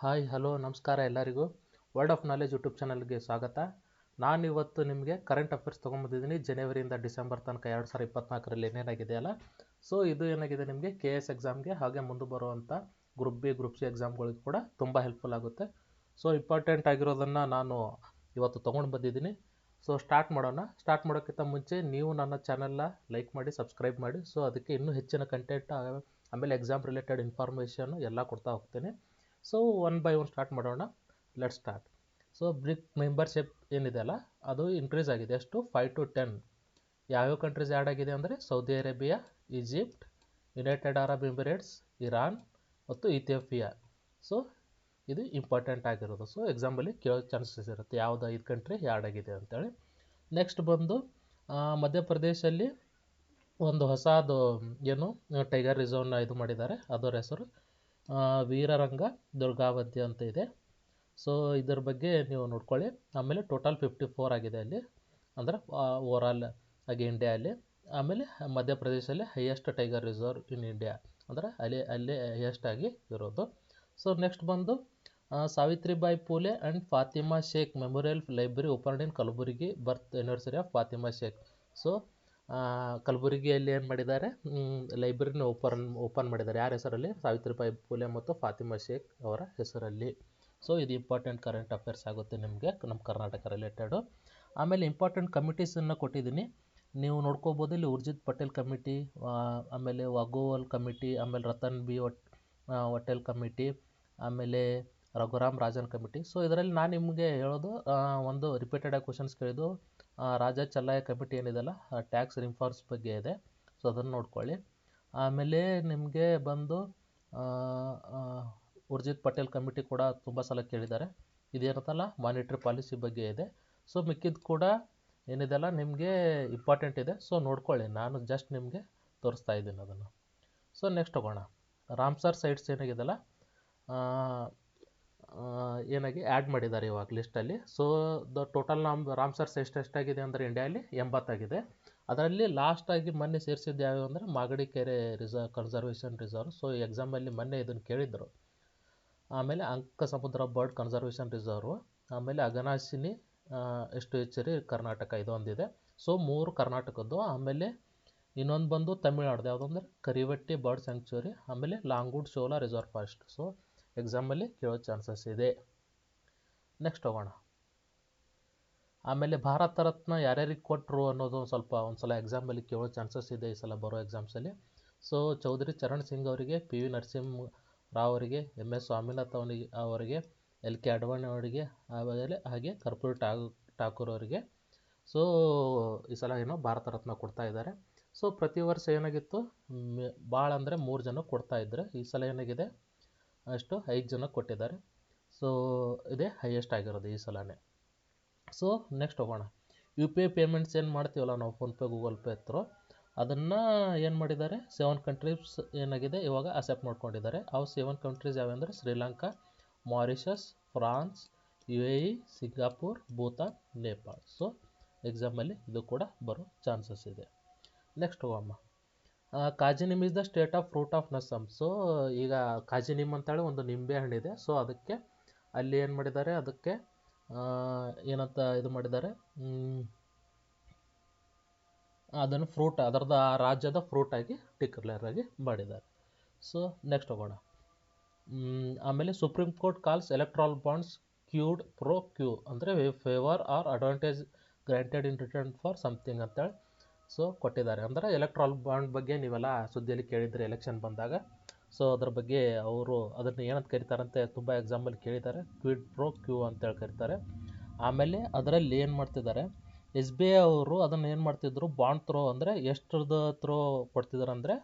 Hi hello ನಮಸ್ಕಾರ ಎಲ್ಲರಿಗೂ. Word of knowledge YouTube ಚಾನಲ್ಗೆ ಸ್ವಾಗತ. ನಾನಿವತ್ತು ನಿಮಗೆ ಕರೆಂಟ್ ಅಫೇರ್ಸ್ ತೊಗೊಂಬಂದಿದ್ದೀನಿ ಜನವರಿಯಿಂದ ಡಿಸೆಂಬರ್ ತನಕ 2024ರಲ್ಲಿ ಏನೇನಾಗಿದೆಯಲ್ಲ. ಸೊ ಇದು ಏನಾಗಿದೆ ನಿಮಗೆ KS ಎಕ್ಸಾಮ್ಗೆ ಹಾಗೆ ಮುಂದೆ ಬರುವಂಥ ಗ್ರೂಪ್ ಬಿ ಗ್ರೂಪ್ ಸಿ ಎಕ್ಸಾಮ್ಗಳಿಗೆ ಕೂಡ ತುಂಬ ಹೆಲ್ಪ್ಫುಲ್ ಆಗುತ್ತೆ. ಸೊ ಇಂಪಾರ್ಟೆಂಟ್ ಆಗಿರೋದನ್ನು ನಾನು ಇವತ್ತು ತೊಗೊಂಡು ಬಂದಿದ್ದೀನಿ. ಸೊ ಸ್ಟಾರ್ಟ್ ಮಾಡೋಣ. ಸ್ಟಾರ್ಟ್ ಮಾಡೋಕ್ಕಿಂತ ಮುಂಚೆ ನೀವು ನನ್ನ ಚಾನಲ್ನ ಲೈಕ್ ಮಾಡಿ ಸಬ್ಸ್ಕ್ರೈಬ್ ಮಾಡಿ. ಸೊ ಅದಕ್ಕೆ ಇನ್ನೂ ಹೆಚ್ಚಿನ ಕಂಟೆಂಟ್ ಆಮೇಲೆ ಎಕ್ಸಾಮ್ ರಿಲೇಟೆಡ್ ಇನ್ಫಾರ್ಮೇಷನ್ ಎಲ್ಲ ಕೊಡ್ತಾ ಹೋಗ್ತೇನೆ. So one by one start ಮಾಡೋಣ. Let start. So BRICS membership ಏನಿದೆ ಅಲ್ಲ ಅದು ಇನ್ಕ್ರೀಸ್ ಆಗಿದೆ. ಎಷ್ಟು 5 to 10. ಯಾವ್ಯಾವ ಕಂಟ್ರೀಸ್ ಆ್ಯಡ್ ಆಗಿದೆ ಅಂದರೆ Saudi Arabia, Egypt, United Arab Emirates, Iran ಮತ್ತು ಇಥಿಯೋಪಿಯಾ. ಸೊ ಇದು ಇಂಪಾರ್ಟೆಂಟ್ ಆಗಿರೋದು. ಸೊ ಎಕ್ಸಾಂಪಲಿ ಕೇಳೋ ಚಾನ್ಸಸ್ ಇರುತ್ತೆ ಯಾವುದು 5 ಕಂಟ್ರಿ ಆ್ಯಡ್ ಆಗಿದೆ ಅಂತೇಳಿ. ನೆಕ್ಸ್ಟ್ ಬಂದು ಮಧ್ಯಪ್ರದೇಶಲ್ಲಿ ಒಂದು ಹೊಸದು ಏನು ಟೈಗರ್ ರಿಸರ್ವ್ನ ಇದು ಮಾಡಿದ್ದಾರೆ. ಅದರ ಹೆಸರು ವೀರರಂಗ ದುರ್ಗಾವತಿ ಅಂತ ಇದೆ. ಸೊ ಇದರ ಬಗ್ಗೆ ನೀವು ನೋಡ್ಕೊಳ್ಳಿ. ಆಮೇಲೆ ಟೋಟಲ್ 54 ಆಗಿದೆ ಅಲ್ಲಿ, ಅಂದರೆ ಓವರಾಲ್ ಆಗಿ ಇಂಡಿಯಾದಲ್ಲಿ. ಆಮೇಲೆ ಮಧ್ಯಪ್ರದೇಶಲ್ಲಿ highest tiger reserve in India, ಅಂದರೆ ಅಲ್ಲೇ ಹೈಯೆಸ್ಟ್ ಆಗಿ ಇರೋದು. ಸೊ ನೆಕ್ಸ್ಟ್ ಬಂದು Savitribai Phule and Fatima Shaikh memorial library open in Kalaburagi, birth anniversary of Fatima Shaikh. So ಕಲಬುರಗಿಯಲ್ಲಿ ಏನು ಮಾಡಿದ್ದಾರೆ, ಲೈಬ್ರರಿನ ಓಪನ್ ಮಾಡಿದ್ದಾರೆ. ಯಾರ ಹೆಸರಲ್ಲಿ? ಸಾವಿತ್ರಿಬಾಯಿ ಫೂಲೆ ಮತ್ತು ಫಾತಿಮಾ ಶೇಖ್ ಅವರ ಹೆಸರಲ್ಲಿ. ಸೊ ಇದು ಇಂಪಾರ್ಟೆಂಟ್ ಕರೆಂಟ್ ಅಫೇರ್ಸ್ ಆಗುತ್ತೆ ನಿಮಗೆ ನಮ್ಮ ಕರ್ನಾಟಕ ರಿಲೇಟೆಡು. ಆಮೇಲೆ ಇಂಪಾರ್ಟೆಂಟ್ ಕಮಿಟೀಸನ್ನು ಕೊಟ್ಟಿದ್ದೀನಿ, ನೀವು ನೋಡ್ಕೋಬೋದು. ಇಲ್ಲಿ ಉರ್ಜಿತ್ ಪಟೇಲ್ ಕಮಿಟಿ, ಆಮೇಲೆ ವಾಗೋವಲ್ ಕಮಿಟಿ, ಆಮೇಲೆ ರತನ್ ಬಿ ವಟೇಲ್ ಕಮಿಟಿ, ಆಮೇಲೆ ರಘುರಾಮ್ ರಾಜನ್ ಕಮಿಟಿ. ಸೊ ಇದರಲ್ಲಿ ನಾನು ನಿಮಗೆ ಹೇಳೋದು ಒಂದು ರಿಪೀಟೆಡ್ ಆಗಿ ಕ್ವಶನ್ಸ್ ಕೇಳಿದ್ದು ರಾಜ ಚಲ್ಲಾಯ ಕಮಿಟಿ ಏನಿದೆಲ್ಲ ಟ್ಯಾಕ್ಸ್ ರಿಫಾರ್ಮ್ಸ್ ಬಗ್ಗೆ ಇದೆ. ಸೊ ಅದನ್ನು ನೋಡ್ಕೊಳ್ಳಿ. ಆಮೇಲೆ ನಿಮಗೆ ಬಂದು ಉರ್ಜಿತ್ ಪಟೇಲ್ ಕಮಿಟಿ ಕೂಡ ತುಂಬ ಸಲ ಕೇಳಿದ್ದಾರೆ. ಇದೇನತ್ತಲ್ಲ ಮಾನಿಟ್ರಿ ಪಾಲಿಸಿ ಬಗ್ಗೆ ಇದೆ. ಸೊ ಮಿಕ್ಕಿದ್ದು ಕೂಡ ಏನಿದೆಲ್ಲ ನಿಮಗೆ ಇಂಪಾರ್ಟೆಂಟ್ ಇದೆ. ಸೊ ನೋಡ್ಕೊಳ್ಳಿ, ನಾನು ಜಸ್ಟ್ ನಿಮಗೆ ತೋರಿಸ್ತಾ ಇದ್ದೀನಿ ಅದನ್ನು. ಸೊ ನೆಕ್ಸ್ಟ್ ಹೋಗೋಣ. ರಾಮ್ಸರ್ ಸೈಟ್ಸ್ ಏನಾಗಿದೆಲ್ಲ ಏನಾಗಿ ಆ್ಯಡ್ ಮಾಡಿದ್ದಾರೆ ಇವಾಗ ಲಿಸ್ಟಲ್ಲಿ. ಸೊ ದ ಟೋಟಲ್ ನಮ್ಮ ರಾಮ್ಸರ್ಸ್ ಎಷ್ಟಾಗಿದೆ ಅಂದರೆ ಇಂಡಿಯಾದಲ್ಲಿ 80 ಆಗಿದೆ. ಅದರಲ್ಲಿ ಲಾಸ್ಟಾಗಿ ಮೊನ್ನೆ ಸೇರಿಸಿದ್ದು ಯಾವ್ಯಾವ ಅಂದರೆ ಮಾಗಡಿ ಕೆರೆ ಕನ್ಸರ್ವೇಷನ್ ರಿಸರ್ವ್. ಸೊ ಈ ಎಕ್ಸಾಮಲ್ಲಿ ಮೊನ್ನೆ ಇದನ್ನು ಕೇಳಿದ್ರು. ಆಮೇಲೆ ಅಂಕ ಸಮುದ್ರ ಬರ್ಡ್ ಕನ್ಸರ್ವೇಷನ್ ರಿಸರ್ವ್, ಆಮೇಲೆ ಅಘನಾಶಿನಿ ಎಸ್ಟುಚರಿ ಕರ್ನಾಟಕ ಇದೊಂದಿದೆ. ಸೊ 3 ಕರ್ನಾಟಕದ್ದು. ಆಮೇಲೆ ಇನ್ನೊಂದು ಬಂದು ತಮಿಳ್ನಾಡ್ದು, ಯಾವುದು ಅಂದರೆ ಕರಿವಟ್ಟಿ ಬರ್ಡ್ ಸ್ಯಾಂಕ್ಚುರಿ, ಆಮೇಲೆ ಲಾಂಗೂಡ್ ಶೋಲಾ ರಿಸರ್ವ್ ಫಾರೆಸ್ಟ್. ಸೊ ಎಕ್ಸಾಮಲ್ಲಿ ಕೇಳೋ ಚಾನ್ಸಸ್ ಇದೆ. ನೆಕ್ಸ್ಟ್ ಹೋಗೋಣ. ಆಮೇಲೆ ಭಾರತ ರತ್ನ ಯಾರ್ಯಾರಿಗೆ ಕೊಟ್ಟರು ಅನ್ನೋದು ಒಂದು ಸಲ ಎಕ್ಸಾಮಲ್ಲಿ ಕೇಳೋ ಚಾನ್ಸಸ್ ಇದೆ ಈ ಸಲ ಬರೋ ಎಕ್ಸಾಮ್ಸಲ್ಲಿ. ಸೊ ಚೌಧರಿ ಚರಣ್ ಸಿಂಗ್ ಅವರಿಗೆ, PV ನರಸಿಂಹರಾವ್ ಅವರಿಗೆ, MS ಸ್ವಾಮಿನಾಥನ್ ಅವರಿಗೆ, LK ಅಡ್ವಾಣಿ ಅವರಿಗೆ, ಆಮೇಲೆ ಹಾಗೆ ಕರ್ಪೂರಿ ಠಾಕೂರ್ ಅವರಿಗೆ. ಸೊ ಈ ಸಲ ಏನೋ ಭಾರತ ರತ್ನ ಕೊಡ್ತಾ ಇದ್ದಾರೆ. ಸೊ ಪ್ರತಿ ವರ್ಷ ಏನಾಗಿತ್ತು, ಭಾಳ ಅಂದರೆ 3 ಜನ ಕೊಡ್ತಾ ಇದ್ದರು. ಈ ಸಲ ಏನಾಗಿದೆ ಅಷ್ಟು 5 ಜನ ಕೊಟ್ಟಿದ್ದಾರೆ. ಸೊ ಇದೇ ಹೈಯೆಸ್ಟ್ ಆಗಿರೋದು ಈ ಸಲನೇ. ಸೊ ನೆಕ್ಸ್ಟ್ ಹೋಗೋಣ. UPI ಪೇಮೆಂಟ್ಸ್ ಏನು ಮಾಡ್ತೀವಲ್ಲ ನಾವು, ಫೋನ್ಪೇ ಗೂಗಲ್ ಪೇ ಹತ್ರ, ಅದನ್ನು ಏನು ಮಾಡಿದ್ದಾರೆ 7 ಕಂಟ್ರೀಸ್ ಏನಾಗಿದೆ ಇವಾಗ ಅಕ್ಸೆಪ್ಟ್ ಮಾಡ್ಕೊಂಡಿದ್ದಾರೆ. ಅವು 7 ಕಂಟ್ರೀಸ್ ಯಾವೆಂದರೆ Sri Lanka, Mauritius, France, UAE, Singapore, Bhutan, Nepal. So ಎಕ್ಸಾಮಲ್ಲಿ ಇದು ಕೂಡ ಬರೋ ಚಾನ್ಸಸ್ ಇದೆ. ನೆಕ್ಸ್ಟ್ ಹೋಗಮ್ಮ. Kaji Nemu is the state of fruit of Assam. So ಈಗ ಕಾಜಿನಿಮ್ ಅಂತೇಳಿ ಒಂದು ನಿಂಬೆ ಹಣ್ಣಿದೆ. ಸೊ ಅದಕ್ಕೆ ಅಲ್ಲಿ ಏನು ಮಾಡಿದ್ದಾರೆ, ಅದಕ್ಕೆ ಏನಂತ ಇದು ಮಾಡಿದ್ದಾರೆ, ಅದನ್ನು ಫ್ರೂಟ್, ಅದರದ್ದು ಆ ರಾಜ್ಯದ ಫ್ರೂಟಾಗಿ ಡಿಕ್ಲೇರ್ ಆಗಿ ಮಾಡಿದ್ದಾರೆ. ಸೊ ನೆಕ್ಸ್ಟ್ ಹೋಗೋಣ. ಆಮೇಲೆ Supreme Court calls electoral bonds quid pro quo, ಅಂದರೆ favour or advantage granted in return for something ಅಂತೇಳಿ ಸೊ ಕೊಟ್ಟಿದ್ದಾರೆ. ಅಂದರೆ ಎಲೆಕ್ಟ್ರಾಲ್ ಬಾಂಡ್ ಬಗ್ಗೆ ನೀವೆಲ್ಲ ಸುದ್ದಿಯಲ್ಲಿ ಕೇಳಿದರೆ ಎಲೆಕ್ಷನ್ ಬಂದಾಗ. ಸೊ ಅದ್ರ ಬಗ್ಗೆ ಅವರು ಅದನ್ನು ಏನಂತ ಕರೀತಾರಂತೆ ತುಂಬ ಎಕ್ಸಾಂಪಲ್ ಕೇಳಿದ್ದಾರೆ, ಕ್ವಿಡ್ ಪ್ರೋ ಕ್ಯೂ ಅಂತೇಳಿ ಕರೀತಾರೆ. ಆಮೇಲೆ ಅದರಲ್ಲಿ ಏನು ಮಾಡ್ತಿದ್ದಾರೆ, SBI ಅವರು ಅದನ್ನು ಏನು ಮಾಡ್ತಿದ್ರು, ಬಾಂಡ್ ಥ್ರೋ ಅಂದರೆ ಎಷ್ಟರದ್ದು ಥ್ರೋ ಕೊಡ್ತಿದ್ದಾರೆ ಅಂದರೆ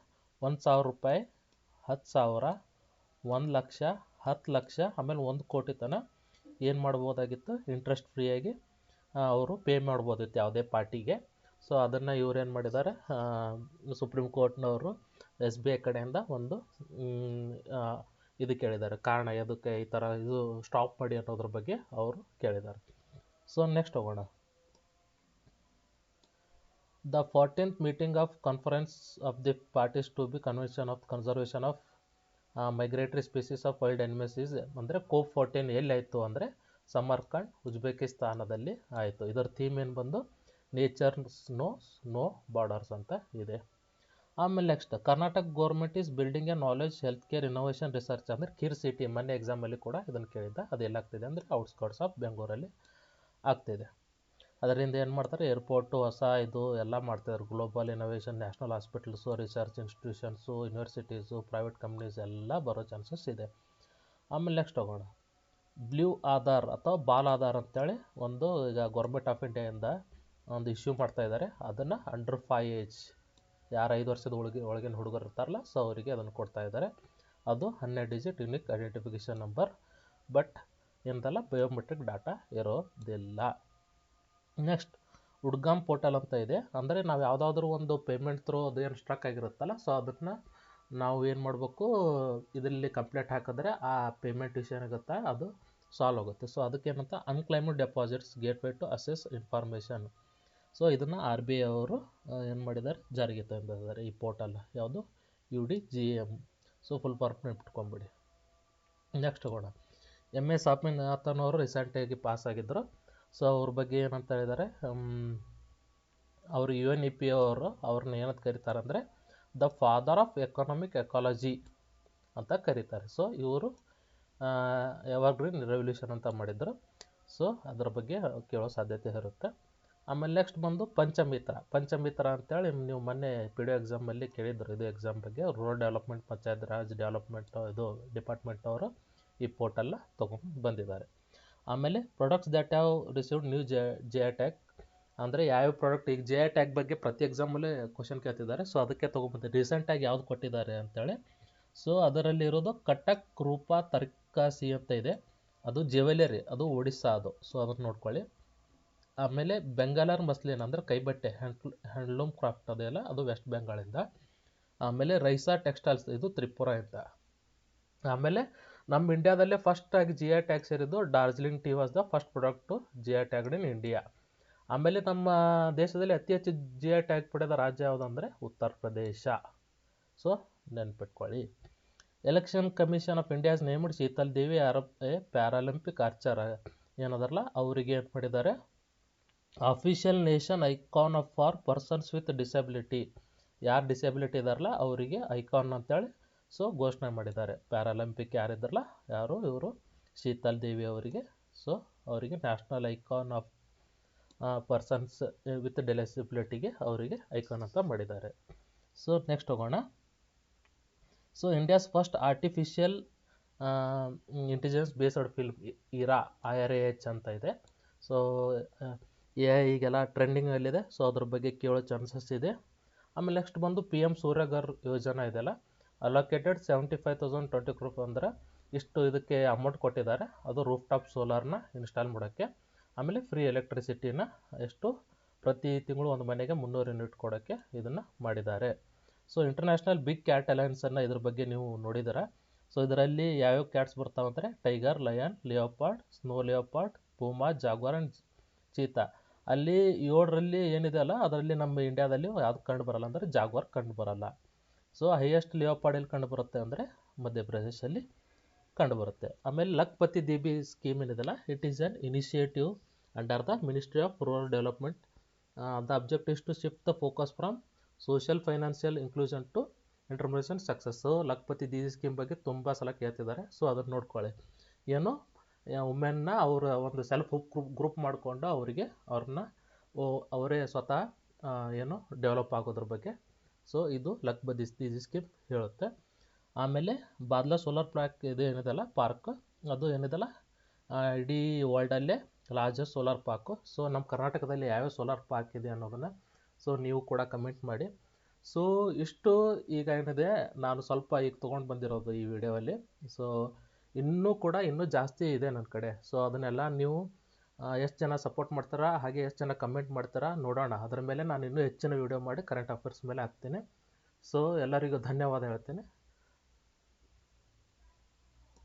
1,000 ರೂಪಾಯಿ, 10,000, 1 ಲಕ್ಷ, 10 ಲಕ್ಷ, ಆಮೇಲೆ 1 ಕೋಟಿ ತನಕ ಏನು ಮಾಡ್ಬೋದಾಗಿತ್ತು, ಇಂಟ್ರೆಸ್ಟ್ ಫ್ರೀಯಾಗಿ ಅವರು ಪೇ ಮಾಡ್ಬೋದಿತ್ತು ಯಾವುದೇ ಪಾರ್ಟಿಗೆ. ಸೊ ಅದನ್ನು ಇವ್ರು ಏನು ಮಾಡಿದ್ದಾರೆ, ಸುಪ್ರೀಂ ಕೋರ್ಟ್ನವರು SBI ಕಡೆಯಿಂದ ಒಂದು ಇದು ಕೇಳಿದ್ದಾರೆ, ಕಾರಣ ಎದಕ್ಕೆ ಈ ಥರ ಇದು ಸ್ಟಾಪ್ ಮಾಡಿ ಅನ್ನೋದ್ರ ಬಗ್ಗೆ ಅವರು ಕೇಳಿದ್ದಾರೆ. ಸೊ ನೆಕ್ಸ್ಟ್ ಹೋಗೋಣ. The 14th meeting of Conference of the Parties to be Convention of Conservation of migratory species of wild animals is ಅಂದರೆ ಕೋಪ್ 14 ಎಲ್ಲಿ ಆಯಿತು ಅಂದರೆ ಸಮರ್ಕಂಡ್ ಉಜ್ಬೇಕಿಸ್ತಾನದಲ್ಲಿ ಆಯಿತು. ಇದರ ಥೀಮ್ ಏನು ಬಂದು ನೇಚರ್ ನೋ ಬಾರ್ಡರ್ಸ್ ಅಂತ ಇದೆ. ಆಮೇಲೆ next Karnataka government is building A knowledge health care innovation research ಅಂದರೆ ಕಿರ್ ಸಿಟಿ ಮೊನ್ನೆ ಎಕ್ಸಾಮಲ್ಲಿ ಕೂಡ ಇದನ್ನು ಕೇಳಿದ್ದ. ಅದು ಎಲ್ಲಾಗ್ತಿದೆ ಅಂದರೆ ಔಟ್ಸ್ಕರ್ಟ್ಸ್ ಆಫ್ ಬೆಂಗಳೂರಲ್ಲಿ ಆಗ್ತಿದೆ. ಅದರಿಂದ ಏನು ಮಾಡ್ತಾರೆ, ಏರ್ಪೋರ್ಟು ಹೊಸ ಇದು ಎಲ್ಲ ಮಾಡ್ತಿದ್ದಾರೆ. Global innovation, national hospitals, research institutions, universities, private companies ಎಲ್ಲ ಬರೋ ಚಾನ್ಸಸ್ ಇದೆ. ಆಮೇಲೆ ನೆಕ್ಸ್ಟ್ ಹೋಗೋಣ, ಬ್ಲೂ ಆಧಾರ್ ಅಥವಾ ಬಾಲ್ ಆಧಾರ್ ಅಂತೇಳಿ ಒಂದು ಈಗ ಗೌರ್ಮೆಂಟ್ ಆಫ್ ಇಂಡಿಯಾದಿಂದ ಒಂದು ಇಶ್ಯೂ ಮಾಡ್ತಾ ಇದ್ದಾರೆ. ಅದನ್ನು ಅಂಡರ್ 5 ಏಜ್ ಯಾರು 5 ವರ್ಷದ ಒಳಗಿನ ಹುಡುಗರು ಇರ್ತಾರಲ್ಲ, ಸೊ ಅವರಿಗೆ ಅದನ್ನು ಕೊಡ್ತಾ ಇದ್ದಾರೆ. ಅದು 12 digit unique identification number, but ಎಂದಲ್ಲ ಬಯೋಮೆಟ್ರಿಕ್ ಡಾಟಾ ಇರೋದಿಲ್ಲ. ನೆಕ್ಸ್ಟ್ ಉಡ್ಗಾಮ್ ಪೋರ್ಟಲ್ ಅಂತ ಇದೆ. ಅಂದರೆ ನಾವು ಯಾವುದಾದ್ರೂ ಒಂದು ಪೇಮೆಂಟ್ ಥ್ರೂ ಅದು ಏನು ಸ್ಟ್ರಕ್ ಆಗಿರುತ್ತಲ್ಲ, ಸೊ ಅದನ್ನು ನಾವು ಏನು ಮಾಡಬೇಕು, ಇದರಲ್ಲಿ ಕಂಪ್ಲೇಂಟ್ ಹಾಕಿದ್ರೆ ಆ ಪೇಮೆಂಟ್ ವಿಷಯ ಏನಾಗುತ್ತೆ ಅದು ಸಾಲ್ವ್ ಆಗುತ್ತೆ. ಸೊ ಅದಕ್ಕೇನಂತ unclaimed deposits gateway to access information. So ಇದನ್ನು RBI ಅವರು ಏನು ಮಾಡಿದ್ದಾರೆ, ಜಾರಿಗೆ ತಂದಿದ್ದಾರೆ ಈ ಪೋರ್ಟಲ್. ಯಾವುದು UDGM. ಸೊ ಫುಲ್ ಫಾರ್ಮ್ ಇಟ್ಕೊಂಬಿಡಿ. ನೆಕ್ಸ್ಟ್ ಹೋಗೋಣ, MA ಸ್ವಾಮಿನಾಥನ್ ಅವರು ರೀಸೆಂಟಾಗಿ ಪಾಸ್ ಆಗಿದ್ದರು. ಸೊ ಅವ್ರ ಬಗ್ಗೆ ಏನಂತ ಹೇಳಿದ್ದಾರೆ, ಅವರು UNEP ಅವರು ಅವ್ರನ್ನ ಏನಂತ ಕರೀತಾರೆ ಅಂದರೆ the father of economic ecology ಅಂತ ಕರೀತಾರೆ. ಸೊ ಇವರು ಎವರ್ಗ್ರೀನ್ ರೆವಲ್ಯೂಷನ್ ಅಂತ ಮಾಡಿದ್ರು. ಸೊ ಅದರ ಬಗ್ಗೆ ಕೇಳೋ ಸಾಧ್ಯತೆ ಇರುತ್ತೆ. ಆಮೇಲೆ ನೆಕ್ಸ್ಟ್ ಬಂದು ಪಂಚಮಿತ್ರ ಅಂತೇಳಿ ನೀವು ಮೊನ್ನೆ PDO ಎಕ್ಸಾಮಲ್ಲಿ ಕೇಳಿದ್ರು. ಇದು ಎಕ್ಸಾಮ್ ಬಗ್ಗೆ rural development, panchayat Raj development ಇದು ಡಿಪಾರ್ಟ್ಮೆಂಟ್ ಅವರು ಈ ಪೋರ್ಟಲ್ನ ತೊಗೊಂಡು ಬಂದಿದ್ದಾರೆ. ಆಮೇಲೆ products that have received new GI tag ಅಂದರೆ ಯಾವ್ಯಾವ ಪ್ರಾಡಕ್ಟ್, ಈಗ GI ಟ್ಯಾಗ್ ಬಗ್ಗೆ ಪ್ರತಿ ಎಕ್ಸಾಮಲ್ಲಿ ಕ್ವಶನ್ ಕೇಳ್ತಿದ್ದಾರೆ. ಸೊ ಅದಕ್ಕೆ ತೊಗೊಂಡ್ಬಂದು ರೀಸೆಂಟಾಗಿ ಯಾವ್ದು ಕೊಟ್ಟಿದ್ದಾರೆ ಅಂತೇಳಿ. ಸೊ ಅದರಲ್ಲಿ ಇರೋದು ಕಟಕ್ ರೂಪಾ ತರ್ಕಾಸಿ ಅಂತ ಇದೆ. ಅದು ಜ್ಯುವೆಲರಿ, ಅದು ಒಡಿಸ್ಸಾ ಅದು. ಸೊ ಅದನ್ನು ನೋಡ್ಕೊಳ್ಳಿ. ಆಮೇಲೆ ಬೆಂಗಾಲರ್ ಮಸ್ಲಿನ್ ಅಂದರೆ ಕೈಬಟ್ಟೆ, ಹ್ಯಾಂಡ್ಲೂಮ್ ಕ್ರಾಫ್ಟ್ ಅದೆಲ್ಲ, ಅದು ವೆಸ್ಟ್ ಬೆಂಗಾಳಿಂದ. ಆಮೇಲೆ ರೈಸಾ ಟೆಕ್ಸ್ಟೈಲ್ಸ್, ಇದು ತ್ರಿಪುರಾದಿಂದ. ಆಮೇಲೆ ನಮ್ಮ ಇಂಡಿಯಾದಲ್ಲೇ ಫಸ್ಟ್ ಆಗಿ GI ಟ್ಯಾಗ್ ಸೇರಿದ್ದು Darjeeling tea was the first product GI tagged in India. ಆಮೇಲೆ ನಮ್ಮ ದೇಶದಲ್ಲಿ ಅತಿ ಹೆಚ್ಚು GI ಟ್ಯಾಗ್ ಪಡೆದ ರಾಜ್ಯ ಯಾವುದಂದರೆ ಉತ್ತರ ಪ್ರದೇಶ. ಸೊ ನೆನ್ಪಿಟ್ಕೊಳ್ಳಿ. Election commission of India's named Sheetal Devi Paralympic archer ಏನದರಲ್ಲ, ಅವರಿಗೆ ಏನು ಮಾಡಿದ್ದಾರೆ, official nation icon of for persons with disability. ಯಾರು ಡಿಸಬಿಲಿಟಿ ಇದಾರಲ್ಲ ಅವರಿಗೆ ಐಕಾನ್ ಅಂತೇಳಿ ಸೊ ಘೋಷಣೆ ಮಾಡಿದ್ದಾರೆ. ಪ್ಯಾರಾಲಿಂಪಿಕ್ ಯಾರಿದ್ದಾರಲ್ಲ, ಯಾರು ಇವರು ಶೀತಲ್ ದೇವಿ ಅವರಿಗೆ. ಸೊ ಅವರಿಗೆ national icon of persons with ಡಿಸಬಿಲಿಟಿಗೆ ಅವರಿಗೆ ಐಕಾನ್ ಅಂತ ಮಾಡಿದ್ದಾರೆ. ಸೊ ನೆಕ್ಸ್ಟ್ ಹೋಗೋಣ. So India's first artificial intelligence based film IRAH ಅಂತ ಇದೆ. ಸೊ AI ಈಗೆಲ್ಲ ಟ್ರೆಂಡಿಂಗಲ್ಲಿದೆ. ಸೊ ಅದ್ರ ಬಗ್ಗೆ ಕೇಳೋ ಚಾನ್ಸಸ್ ಇದೆ. ಆಮೇಲೆ ನೆಕ್ಸ್ಟ್ ಬಂದು PM ಸೂರ್ಯಘರ್ ಯೋಜನಾ ಇದೆಯಲ್ಲ, ಅಲೋಕೇಟೆಡ್ 75,020 crore ಅಂದರೆ ಇಷ್ಟು ಇದಕ್ಕೆ ಅಮೌಂಟ್ ಕೊಟ್ಟಿದ್ದಾರೆ. ಅದು ರೂಫ್ ಟಾಪ್ ಸೋಲಾರ್ನ ಇನ್ಸ್ಟಾಲ್ ಮಾಡೋಕ್ಕೆ. ಆಮೇಲೆ ಫ್ರೀ ಎಲೆಕ್ಟ್ರಿಸಿಟಿನ ಎಷ್ಟು ಪ್ರತಿ ತಿಂಗಳು ಒಂದು ಮನೆಗೆ 300 ಯೂನಿಟ್ ಕೊಡೋಕ್ಕೆ ಇದನ್ನು ಮಾಡಿದ್ದಾರೆ. ಸೊ ಇಂಟರ್ನ್ಯಾಷನಲ್ ಬಿಗ್ ಕ್ಯಾಟ್ ಅಲಯನ್ಸನ್ನು ಇದ್ರ ಬಗ್ಗೆ ನೀವು ನೋಡಿದ್ದೀರಾ. ಸೊ ಇದರಲ್ಲಿ ಯಾವ್ಯಾವ ಕ್ಯಾಟ್ಸ್ ಬರ್ತಾವಂದರೆ tiger, lion, leopard, snow leopard, puma, jaguar and cheetah. ಅಲ್ಲಿ 7ರಲ್ಲಿ ಏನಿದೆ ಅಲ್ಲ, ಅದರಲ್ಲಿ ನಮ್ಮ ಇಂಡಿಯಾದಲ್ಲಿ ಯಾವ್ದು ಕಂಡು ಬರಲ್ಲ ಅಂದರೆ ಜಾಗ್ವಾರ್ ಕಂಡು ಬರಲ್ಲ. ಸೊ ಹೈಯೆಸ್ಟ್ ಲಿಯೋಪಾರ್ಡ್ ಎಲ್ಲಿ ಕಂಡು ಬರುತ್ತೆ ಅಂದರೆ ಮಧ್ಯಪ್ರದೇಶಲ್ಲಿ ಕಂಡು ಬರುತ್ತೆ. ಆಮೇಲೆ ಲಖ್ಪತಿ ದೀದಿ ಸ್ಕೀಮ್ ಏನಿದೆಲ್ಲ, it is an initiative under the ministry of rural development. The object is to shift the focus from social financial inclusion to enterprisation success. Lakhpati Didi scheme ಬಗ್ಗೆ ತುಂಬ ಸಲ ಕೇಳ್ತಿದ್ದಾರೆ. ಸೊ ಅದನ್ನು ನೋಡ್ಕೊಳ್ಳಿ. ಏನು ವುಮೆನ್ನ ಅವರ ಒಂದು ಸೆಲ್ಫ್ ಗ್ರೂಪ್ ಮಾಡಿಕೊಂಡು ಅವ್ರನ್ನ ಅವರೇ ಸ್ವತಃ ಏನು ಡೆವಲಪ್ ಆಗೋದ್ರ ಬಗ್ಗೆ. ಸೊ ಇದು ಲಖ್ಪತಿ ದೀದಿ ಸ್ಕೀಮ್ ಹೇಳುತ್ತೆ. ಆಮೇಲೆ ಬಾದ್ಲಾ ಸೋಲಾರ್ ಪ್ಲಾಕ್ ಇದು ಏನಿದೆಲ್ಲ ಪಾರ್ಕ್, ಅದು ಏನಿದೆಲ್ಲ ಇಡೀ ವರ್ಲ್ಡಲ್ಲೇ ಲಾರ್ಜೆಸ್ಟ್ ಸೋಲಾರ್ ಪಾರ್ಕು. ಸೊ ನಮ್ಮ ಕರ್ನಾಟಕದಲ್ಲಿ ಯಾವ್ಯಾವ ಸೋಲಾರ್ ಪಾರ್ಕ್ ಇದೆ ಅನ್ನೋದನ್ನು ಸೊ ನೀವು ಕೂಡ ಕಮೆಂಟ್ ಮಾಡಿ. ಸೊ ಇಷ್ಟು ಈಗ ಏನಿದೆ ನಾನು ಸ್ವಲ್ಪ ಈಗ ತೊಗೊಂಡು ಬಂದಿರೋದು ಈ ವಿಡಿಯೋದಲ್ಲಿ. ಸೊ ಇನ್ನೂ ಜಾಸ್ತಿ ಇದೆ ನನ್ನ ಕಡೆ. ಸೊ ಅದನ್ನೆಲ್ಲ ನೀವು ಎಷ್ಟು ಜನ ಸಪೋರ್ಟ್ ಮಾಡ್ತಾರಾ, ಹಾಗೆ ಎಷ್ಟು ಜನ ಕಮೆಂಟ್ ಮಾಡ್ತಾರಾ ನೋಡೋಣ. ಅದರ ಮೇಲೆ ನಾನು ಇನ್ನೂ ಹೆಚ್ಚಿನ ವಿಡಿಯೋ ಮಾಡಿ ಕರೆಂಟ್ ಅಫೇರ್ಸ್ ಮೇಲೆ ಹಾಕ್ತೀನಿ. ಸೊ ಎಲ್ಲರಿಗೂ ಧನ್ಯವಾದ ಹೇಳ್ತೀನಿ.